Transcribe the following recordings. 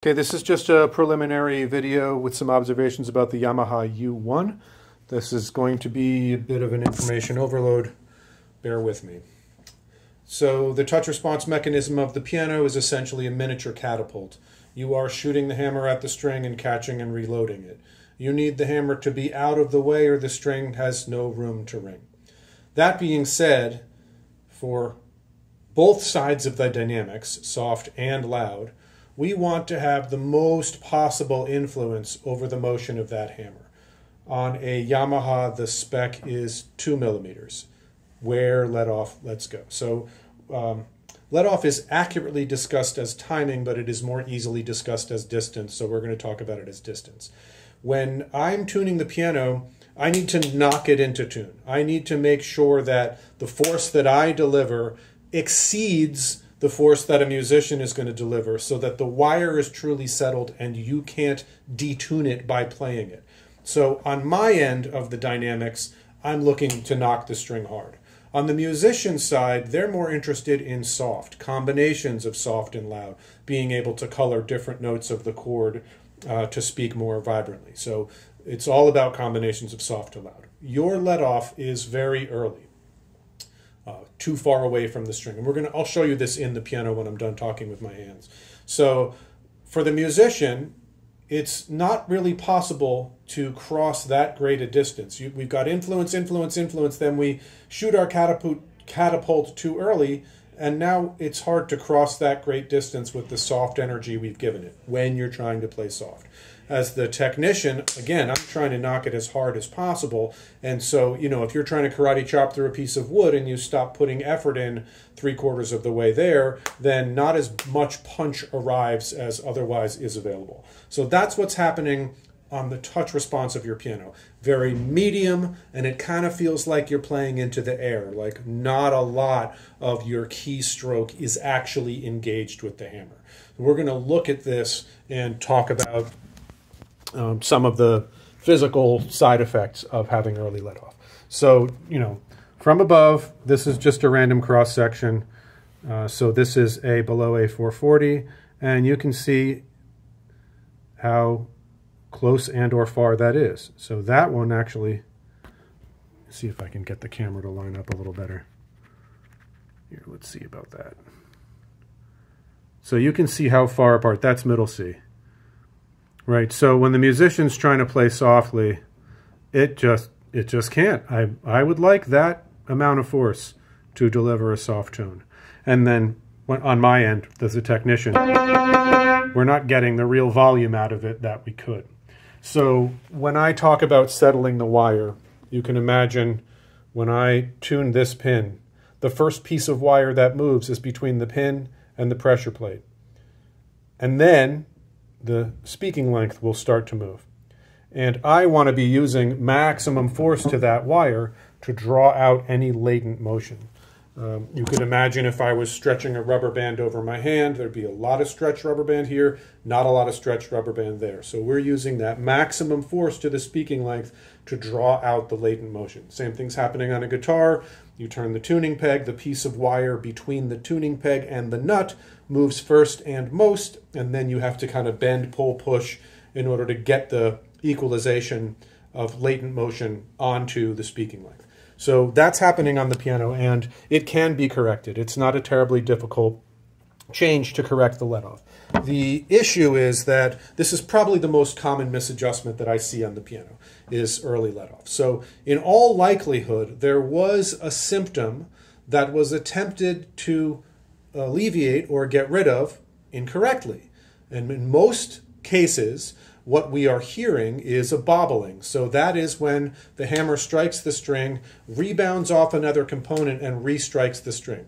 Okay, this is just a preliminary video with some observations about the Yamaha U1. This is going to be a bit of an information overload. Bear with me. So the touch response mechanism of the piano is essentially a miniature catapult. You are shooting the hammer at the string and catching and reloading it. You need the hammer to be out of the way or the string has no room to ring. That being said, for both sides of the dynamics, soft and loud, we want to have the most possible influence over the motion of that hammer. On a Yamaha, the spec is 2 millimeters. Where, let off, let's go. So let off is accurately discussed as timing, but it is more easily discussed as distance, so we're going to talk about it as distance. When I'm tuning the piano, I need to knock it into tune. I need to make sure that the force that I deliver exceeds the force that a musician is going to deliver, so that the wire is truly settled and you can't detune it by playing it. So on my end of the dynamics, I'm looking to knock the string hard. On the musician side, they're more interested in soft, combinations of soft and loud, being able to color different notes of the chord to speak more vibrantly. So it's all about combinations of soft to loud. Your let off is very early. Too far away from the string. And I'll show you this in the piano when I'm done talking with my hands. So for the musician, it's not really possible to cross that great a distance. We've got influence, influence, influence, then we shoot our catapult too early, and now it's hard to cross that great distance with the soft energy we've given it when you're trying to play soft. As the technician, again, I'm trying to knock it as hard as possible. And so, if you're trying to karate chop through a piece of wood and you stop putting effort in 3/4 of the way there, then not as much punch arrives as otherwise is available. So that's what's happening on the touch response of your piano. Very medium, and it kind of feels like you're playing into the air, like not a lot of your keystroke is actually engaged with the hammer. We're going to look at this and talk about some of the physical side effects of having early let off. So, from above, this is just a random cross section. So this is a below a 440, and you can see how close and or far that is. So that one actually, see if I can get the camera to line up a little better. Here, let's see about that. So you can see how far apart, that's middle C. Right, so when the musician's trying to play softly, it just can't. I would like that amount of force to deliver a soft tone. And then on my end, as a technician, we're not getting the real volume out of it that we could. So when I talk about settling the wire, you can imagine when I tune this pin, the first piece of wire that moves is between the pin and the pressure plate. And then the speaking length will start to move. And I want to be using maximum force to that wire to draw out any latent motion. You could imagine if I was stretching a rubber band over my hand, there'd be a lot of stretched rubber band here, not a lot of stretched rubber band there. So we're using that maximum force to the speaking length to draw out the latent motion. Same thing's happening on a guitar. You turn the tuning peg, the piece of wire between the tuning peg and the nut moves first and most, and then you have to kind of bend, pull, push in order to get the equalization of latent motion onto the speaking length. So that's happening on the piano, and it can be corrected. It's not a terribly difficult change to correct the let off. The issue is that this is probably the most common misadjustment that I see on the piano, is early let off. So in all likelihood, there was a symptom that was attempted to alleviate or get rid of incorrectly. And in most cases, what we are hearing is a bobbling. So that is when the hammer strikes the string, rebounds off another component, and restrikes the string.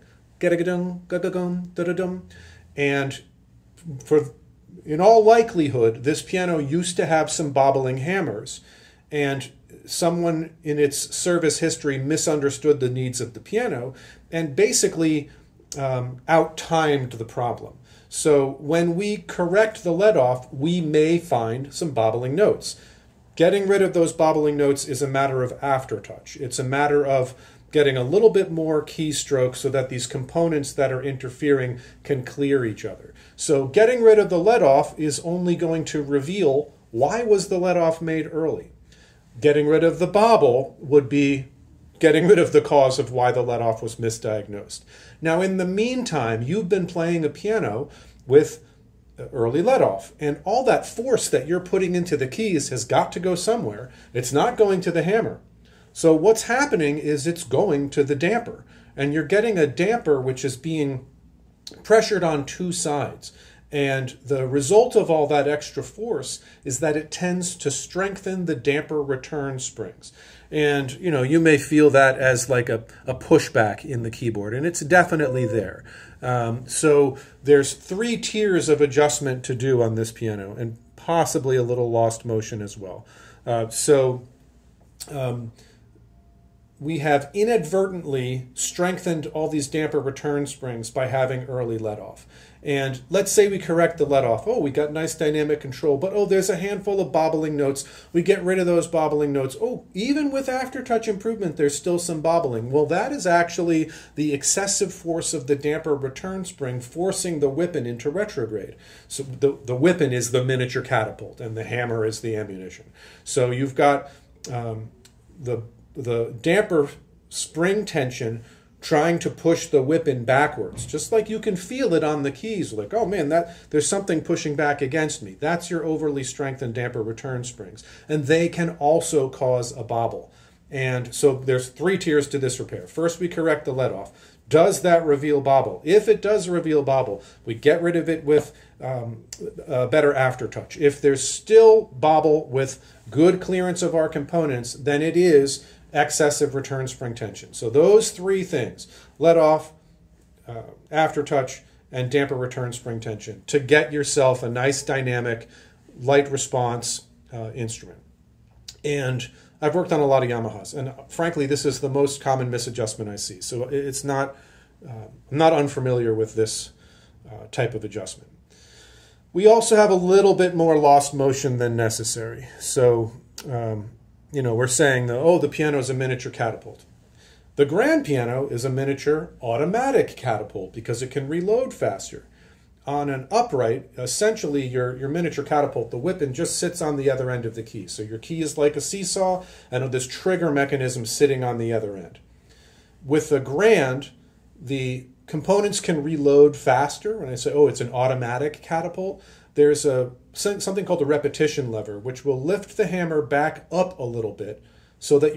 And in all likelihood, this piano used to have some bobbling hammers, and someone in its service history misunderstood the needs of the piano and basically out-timed the problem. So when we correct the let off, we may find some bobbling notes. Getting rid of those bobbling notes is a matter of aftertouch. It's a matter of getting a little bit more keystroke so that these components that are interfering can clear each other. So getting rid of the let off is only going to reveal why was the let off made early. Getting rid of the bobble would be getting rid of the cause of why the let off was misdiagnosed. Now, in the meantime, you've been playing a piano with early let off, and all that force that you're putting into the keys has got to go somewhere. It's not going to the hammer. So what's happening is it's going to the damper, and you're getting a damper which is being pressured on two sides. And the result of all that extra force is that it tends to strengthen the damper return springs. And, you know, you may feel that as like a pushback in the keyboard, and it's definitely there. So there's 3 tiers of adjustment to do on this piano, and possibly a little lost motion as well. We have inadvertently strengthened all these damper return springs by having early let off. And let's say we correct the let off. Oh, we got nice dynamic control, but oh, there's a handful of bobbling notes. We get rid of those bobbling notes. Oh, even with aftertouch improvement, there's still some bobbling. Well, that is actually the excessive force of the damper return spring forcing the whippen into retrograde. So the whippen is the miniature catapult, and the hammer is the ammunition. So you've got the damper spring tension trying to push the whippen backwards, just like you can feel it on the keys, like, oh man, there's something pushing back against me. That's your overly strengthened damper return springs, and they can also cause a bobble. And so there's 3 tiers to this repair. First, we correct the let off. Does that reveal bobble? If it does reveal bobble, we get rid of it with better aftertouch. If there's still bobble with good clearance of our components, then it is excessive return spring tension. So those 3 things, let off, aftertouch, and damper return spring tension, to get yourself a nice dynamic light response instrument. And I've worked on a lot of Yamahas, and frankly, this is the most common misadjustment I see. So it's not, I'm not unfamiliar with this type of adjustment. We also have a little bit more lost motion than necessary. So, you know, we're saying that, oh, the piano is a miniature catapult. The grand piano is a miniature automatic catapult because it can reload faster. On an upright, essentially your miniature catapult, the whippen just sits on the other end of the key. So your key is like a seesaw, and this trigger mechanism sitting on the other end. With the grand, the components can reload faster. When I say, oh, it's an automatic catapult, there's something called a repetition lever, which will lift the hammer back up a little bit so that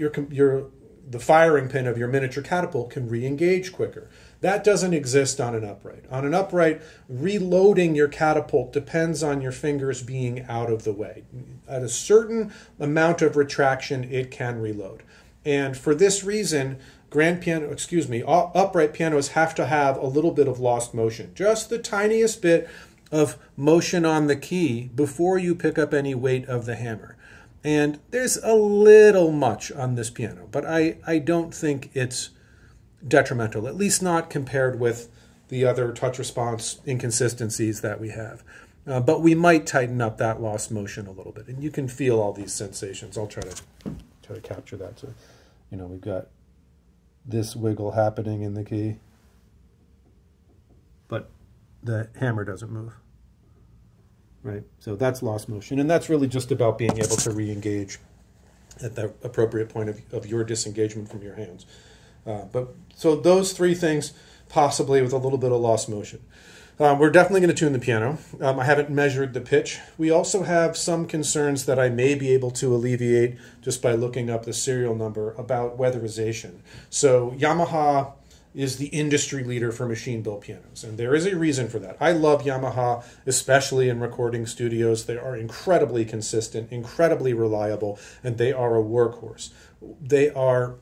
the firing pin of your miniature catapult can re-engage quicker. That doesn't exist on an upright. On an upright, reloading your catapult depends on your fingers being out of the way. At a certain amount of retraction, it can reload. And for this reason, upright pianos have to have a little bit of lost motion, just the tiniest bit of motion on the key before you pick up any weight of the hammer. And there's a little much on this piano, but I don't think it's detrimental, at least not compared with the other touch response inconsistencies that we have. But we might tighten up that lost motion a little bit, and you can feel all these sensations. I'll try to capture that. So, you know, we've got this wiggle happening in the key, but the hammer doesn't move, right? So that's lost motion, and that's really just about being able to re-engage at the appropriate point of your disengagement from your hands. So those 3 things, possibly with a little bit of lost motion. We're definitely going to tune the piano. I haven't measured the pitch. We also have some concerns that I may be able to alleviate just by looking up the serial number about weatherization. So Yamaha is the industry leader for machine-built pianos, and there is a reason for that. I love Yamaha, especially in recording studios. They are incredibly consistent, incredibly reliable, and they are a workhorse. They're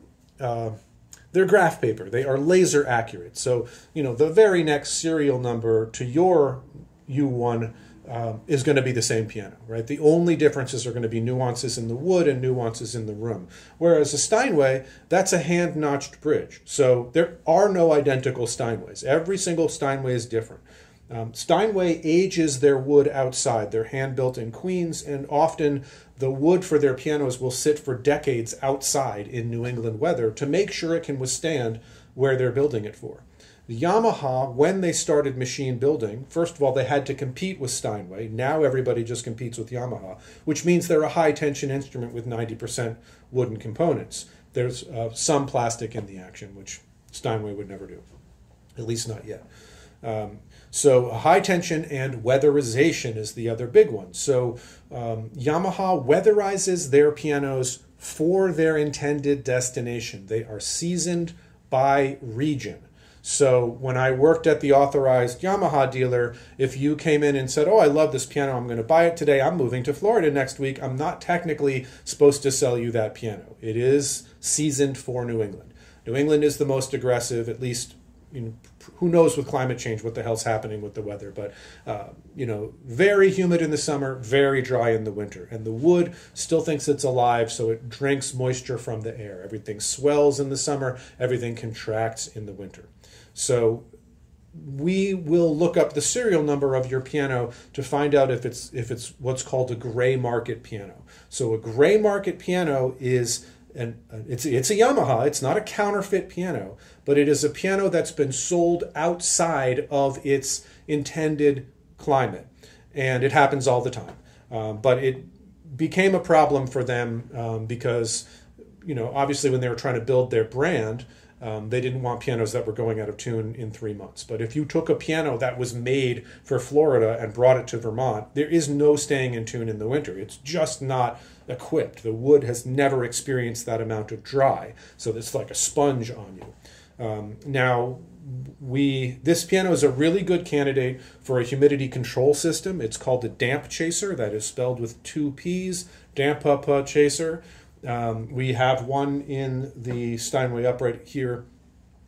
graph paper. They are laser accurate. So, you know, the very next serial number to your U1 is going to be the same piano, right? The only differences are going to be nuances in the wood and nuances in the room. Whereas a Steinway, that's a hand-notched bridge. So there are no identical Steinways. Every single Steinway is different. Steinway ages their wood outside. They're hand-built in Queens, and often the wood for their pianos will sit for decades outside in New England weather to make sure it can withstand where they're building it for. The Yamaha, when they started machine building, first of all, they had to compete with Steinway. Now everybody just competes with Yamaha, which means they're a high-tension instrument with 90% wooden components. There's some plastic in the action, which Steinway would never do, at least not yet. So high tension and weatherization is the other big one. So Yamaha weatherizes their pianos for their intended destination. They are seasoned by region. So when I worked at the authorized Yamaha dealer, if you came in and said, oh, I love this piano, I'm going to buy it today, I'm moving to Florida next week, I'm not technically supposed to sell you that piano. It is seasoned for New England. New England is the most aggressive, at least, you know, who knows with climate change what the hell's happening with the weather, but you know, very humid in the summer, very dry in the winter, and the wood still thinks it's alive, so it drinks moisture from the air. Everything swells in the summer, everything contracts in the winter. So we will look up the serial number of your piano to find out if it's what's called a gray market piano. So a gray market piano is it's a Yamaha. It's not a counterfeit piano, but it is a piano that's been sold outside of its intended climate, and it happens all the time. But it became a problem for them because, you know, obviously when they were trying to build their brand, they didn't want pianos that were going out of tune in 3 months. But if you took a piano that was made for Florida and brought it to Vermont, there is no staying in tune in the winter. It's just not equipped. The wood has never experienced that amount of dry, so it's like a sponge on you. Now, this piano is a really good candidate for a humidity control system. It's called the Damp Chaser. That is spelled with 2 P's, Damp Chaser. We have one in the Steinway upright here.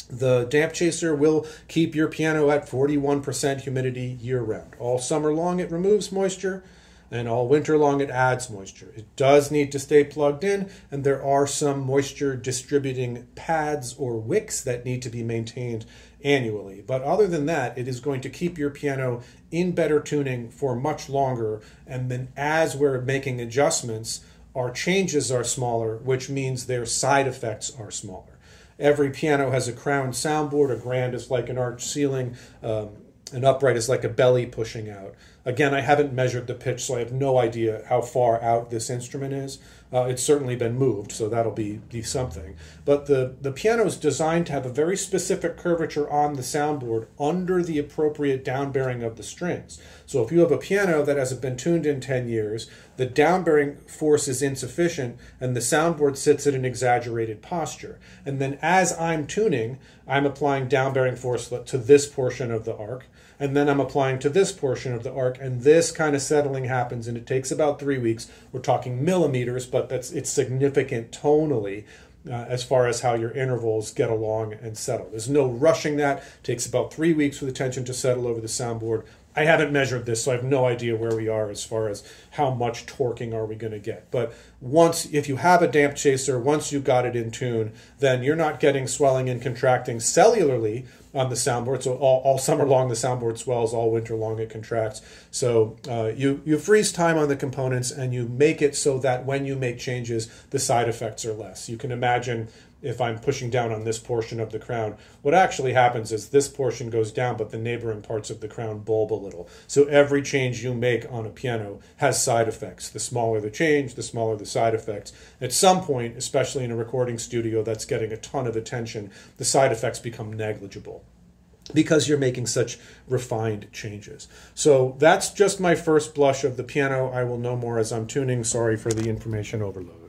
The Damp Chaser will keep your piano at 41% humidity year-round. All summer long it removes moisture, and all winter long it adds moisture. It does need to stay plugged in, and there are some moisture distributing pads or wicks that need to be maintained annually. But other than that, it is going to keep your piano in better tuning for much longer, and then as we're making adjustments, our changes are smaller, which means their side effects are smaller. Every piano has a crown soundboard. A grand is like an arched ceiling. An upright is like a belly pushing out. Again, I haven't measured the pitch, so I have no idea how far out this instrument is. It's certainly been moved, so that'll be something. But the piano is designed to have a very specific curvature on the soundboard under the appropriate down-bearing of the strings. So if you have a piano that hasn't been tuned in 10 years, the down-bearing force is insufficient, and the soundboard sits at an exaggerated posture. And then as I'm tuning, I'm applying down-bearing force to this portion of the arc, and then I'm applying to this portion of the arc, and this kind of settling happens, and it takes about 3 weeks. We're talking millimeters, but it's significant tonally as far as how your intervals get along and settle. There's no rushing that. It takes about 3 weeks for the tension to settle over the soundboard. I haven't measured this, so I have no idea where we are as far as how much torquing are we going to get. But if you have a Damp Chaser, once you've got it in tune, then you're not getting swelling and contracting cellularly on the soundboard. So all summer long the soundboard swells, all winter long it contracts. So you freeze time on the components, and you make it so that when you make changes, the side effects are less. You can imagine if I'm pushing down on this portion of the crown, what actually happens is this portion goes down, but the neighboring parts of the crown bulb a little. So every change you make on a piano has side effects. The smaller the change, the smaller the side effects. At some point, especially in a recording studio that's getting a ton of attention, the side effects become negligible because you're making such refined changes. So that's just my first blush of the piano. I will know more as I'm tuning. Sorry for the information overload.